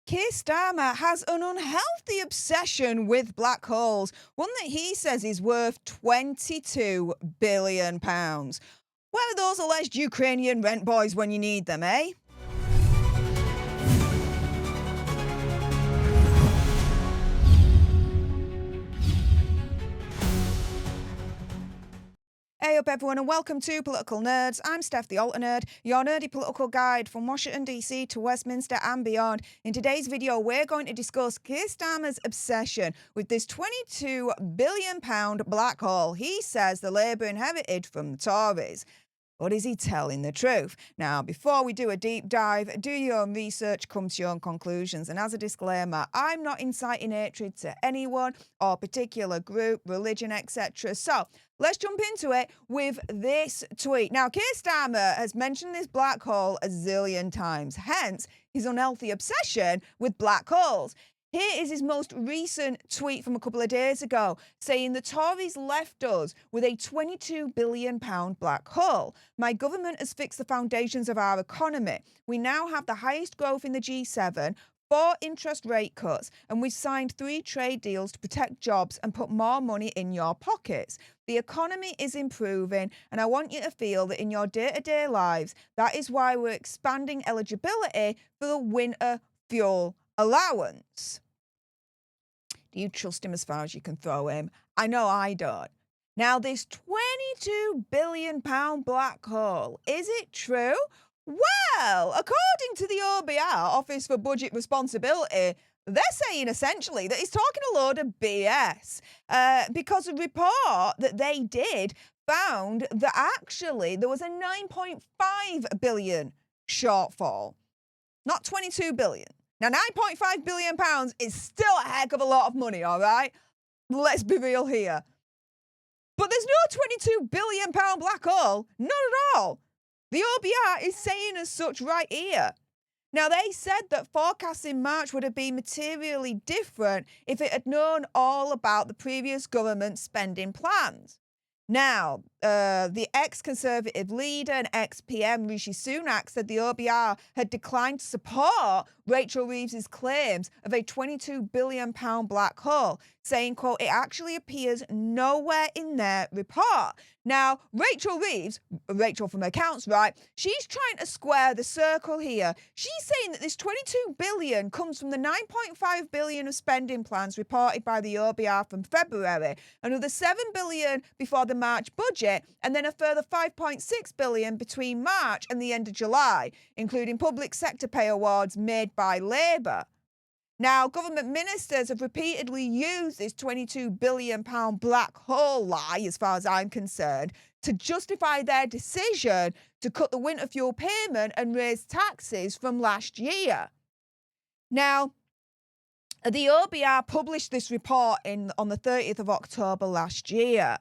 Keir Starmer has an unhealthy obsession with black holes, one that he says is worth £22 billion. Where are those alleged Ukrainian rent boys when you need them, eh? Hey up everyone and welcome to Political Nerds. I'm Steph the Alter Nerd, your nerdy political guide from Washington DC to Westminster and beyond. In today's video we're going to discuss Keir Starmer's obsession with this £22 billion black hole he says the Labour inherited from the Tories. But is he telling the truth? Now, before we do a deep dive, do your own research, come to your own conclusions. And as a disclaimer, I'm not inciting hatred to anyone or particular group, religion, etc. So let's jump into it with this tweet. Now, Keir Starmer has mentioned this black hole a zillion times, hence his unhealthy obsession with black holes. Here is his most recent tweet from a couple of days ago, saying the Tories left us with a £22 billion black hole. My government has fixed the foundations of our economy. We now have the highest growth in the G7, 4 interest rate cuts, and we've signed 3 trade deals to protect jobs and put more money in your pockets. The economy is improving, and I want you to feel that in your day-to-day lives, that is why we're expanding eligibility for the winter fuel allowance. Do you trust him as far as you can throw him? I know I don't. Now, this £22 billion black hole, is it true? Well, according to the OBR, Office for Budget Responsibility, they're saying essentially that he's talking a load of BS because a report that they did found that actually there was a £9.5 billion shortfall, not £22 billion. Now, £9.5 billion is still a heck of a lot of money, all right? Let's be real here. But there's no £22 billion black hole, not at all. The OBR is saying as such right here. Now, they said that forecasts in March would have been materially different if it had known all about the previous government's spending plans. Now, the ex-Conservative leader and ex-PM Rishi Sunak said the OBR had declined to support Rachel Reeves's claims of a £22 billion black hole, saying, quote, it actually appears nowhere in their report. Now, Rachel Reeves, Rachel from accounts, right, she's trying to square the circle here. She's saying that this £22 billion comes from the £9.5 billion of spending plans reported by the OBR from February, another £7 billion before the March budget, and then a further £5.6 billion between March and the end of July, including public sector pay awards made by Labour. Now, government ministers have repeatedly used this £22 billion black hole lie, as far as I'm concerned, to justify their decision to cut the winter fuel payment and raise taxes from last year. Now, the OBR published this report on the 30th of October last year.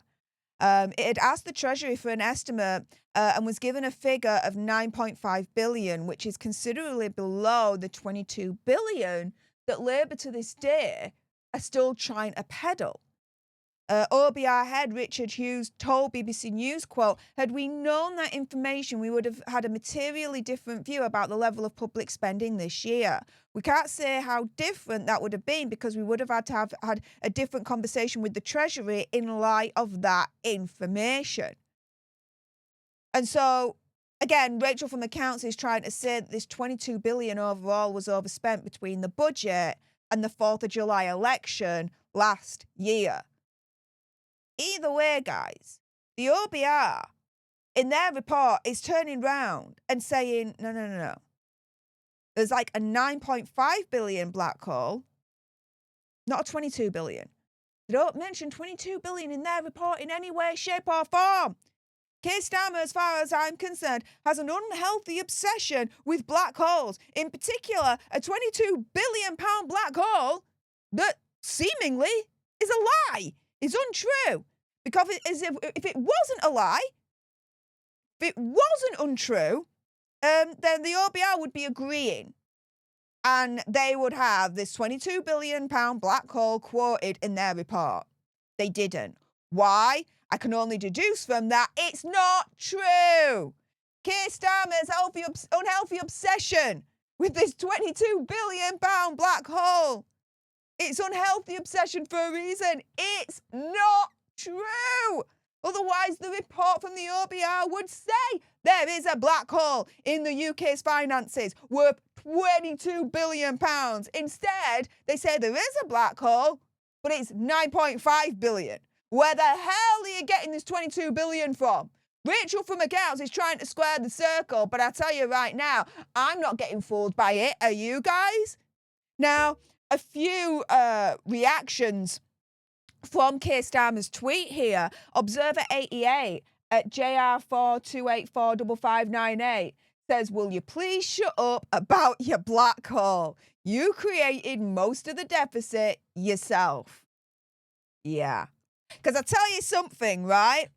It had asked the Treasury for an estimate and was given a figure of £9.5 billion, which is considerably below the £22 billion that Labour to this day are still trying to peddle. OBR head Richard Hughes told BBC News, quote, had we known that information, we would have had a materially different view about the level of public spending this year. We can't say how different that would have been because we would have had a different conversation with the Treasury in light of that information. And so, again, Rachel from Accounts is trying to say that this £22 billion overall was overspent between the budget and the 4th of July election last year. Either way, guys, the OBR, in their report, is turning round and saying, no. There's like a £9.5 billion black hole, not a £22 billion. They don't mention £22 billion in their report in any way, shape or form. Keir Starmer, as far as I'm concerned, has an unhealthy obsession with black holes, in particular a £22 billion black hole that seemingly is a lie. Is untrue. Because if it wasn't a lie, if it wasn't untrue, then the OBR would be agreeing. And they would have this £22 billion black hole quoted in their report. They didn't. Why? I can only deduce from that it's not true. Keir Starmer's unhealthy obsession with this £22 billion black hole. It's unhealthy obsession for a reason. It's not true. Otherwise, the report from the OBR would say there is a black hole in the UK's finances worth £22 billion. Instead, they say there is a black hole, but it's 9.5 billion. Where the hell are you getting this 22 billion from? Rachel from accounts is trying to square the circle, but I tell you right now, I'm not getting fooled by it. Are you guys? Now, a few reactions from Keir Starmer's tweet here. Observer 88 at JR42845598 says, will you please shut up about your black hole? You created most of the deficit yourself. Yeah. Because I tell you something, right?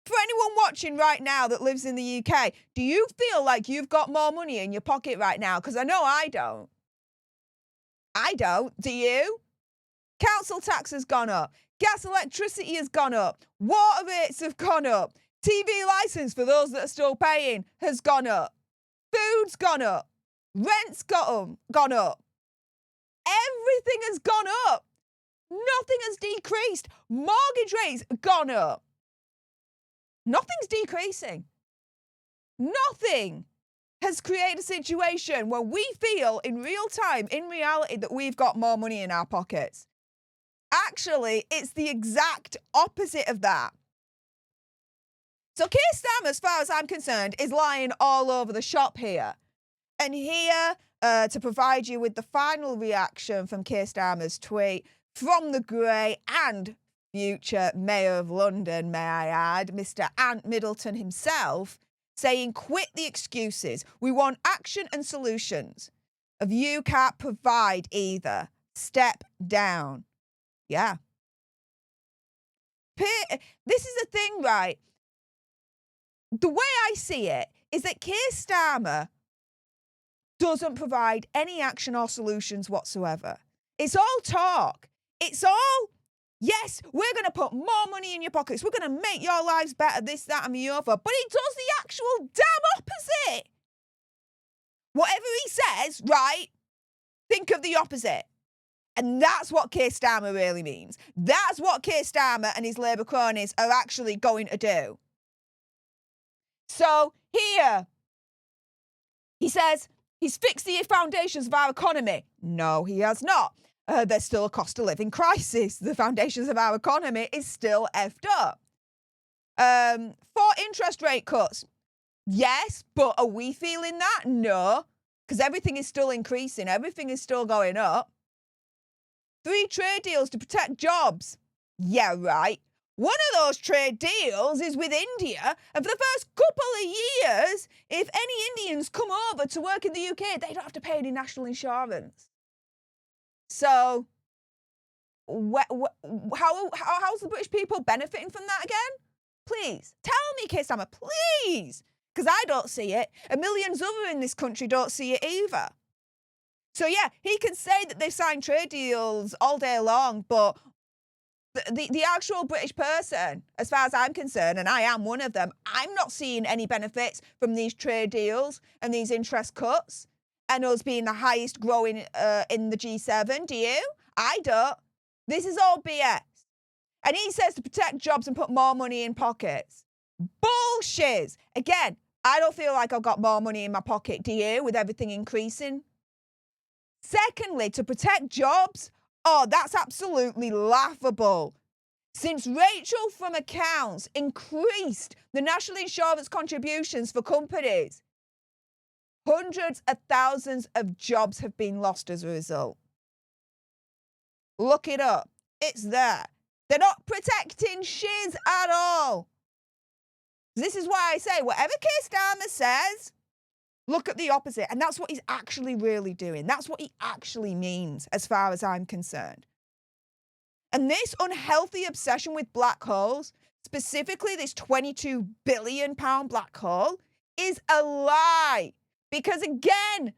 For anyone watching right now that lives in the UK, do you feel like you've got more money in your pocket right now? Because I know I don't. I don't. Do you? Council tax has gone up. Gas, electricity has gone up. Water rates have gone up. TV licence, for those that are still paying, has gone up. Food's gone up. Rent's gone up. Everything has gone up. Nothing has decreased. Mortgage rates have gone up. Nothing's decreasing. Nothing has created a situation where we feel in real time, in reality, that we've got more money in our pockets. Actually, it's the exact opposite of that. So Keir Starmer, as far as I'm concerned, is lying all over the shop here. And here, to provide you with the final reaction from Keir Starmer's tweet, from the Grey and future Mayor of London, may I add, Mr. Ant Middleton himself, saying, quit the excuses. We want action and solutions. If you can't provide either, step down. Yeah. This is the thing, right? The way I see it is that Keir Starmer doesn't provide any action or solutions whatsoever. It's all talk. It's all, yes, we're going to put more money in your pockets. We're going to make your lives better, this, that, and the other. But he does the actual damn opposite. Whatever he says, right, think of the opposite. And that's what Keir Starmer really means. That's what Keir Starmer and his Labour cronies are actually going to do. So here, he says he's fixed the foundations of our economy. No, he has not. There's still a cost of living crisis. The foundations of our economy is still effed up. 4 interest rate cuts. Yes, but are we feeling that? No, because everything is still increasing. Everything is still going up. 3 trade deals to protect jobs. Yeah, right. One of those trade deals is with India, and for the first couple of years, if any Indians come over to work in the UK, they don't have to pay any national insurance. So, how's the British people benefiting from that again? Please, tell me, Keir Starmer, please, because I don't see it, and millions other in this country don't see it either. So yeah, he can say that they've signed trade deals all day long, but the actual British person, as far as I'm concerned, and I am one of them, I'm not seeing any benefits from these trade deals and these interest cuts and us being the highest growing in the G7. Do you? I don't. This is all BS. And he says to protect jobs and put more money in pockets. Bullshit. Again, I don't feel like I've got more money in my pocket. Do you? With everything increasing. Secondly, to protect jobs, oh, that's absolutely laughable. Since Rachel from accounts increased the national insurance contributions for companies, hundreds of thousands of jobs have been lost as a result. Look it up. It's there. They're not protecting shiz at all. This is why I say, whatever Keir Starmer says, look at the opposite. And that's what he's actually really doing. That's what he actually means, as far as I'm concerned. And this unhealthy obsession with black holes, specifically this £22 billion black hole, is a lie. Because again,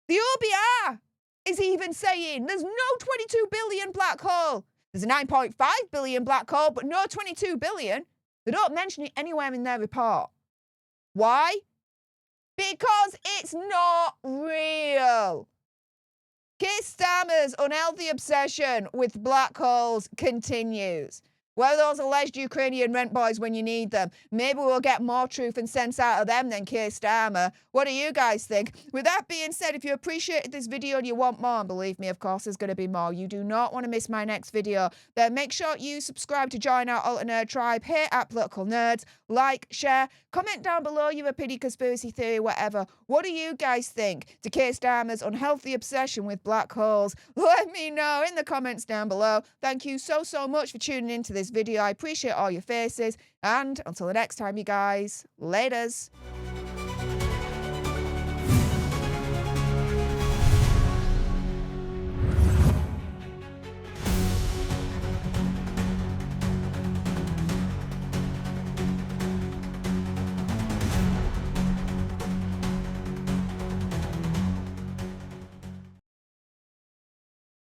the OBR is even saying there's no 22 billion black hole. There's a 9.5 billion black hole, but no 22 billion. They don't mention it anywhere in their report. Why? because it's not real. Keir Starmer's unhealthy obsession with black holes continues. Where are those alleged Ukrainian rent boys when you need them? Maybe we'll get more truth and sense out of them than Keir Starmer. What do you guys think? With that being said, if you appreciated this video and you want more, and believe me, of course, there's going to be more. You do not want to miss my next video. Then make sure you subscribe to join our Alter Nerd tribe here at Political Nerds. Like, share, comment down below your opinion, conspiracy theory, whatever. What do you guys think to Keir Starmer's unhealthy obsession with black holes? Let me know in the comments down below. Thank you so much for tuning into this video. I appreciate all your faces, and until the next time, you guys, laters.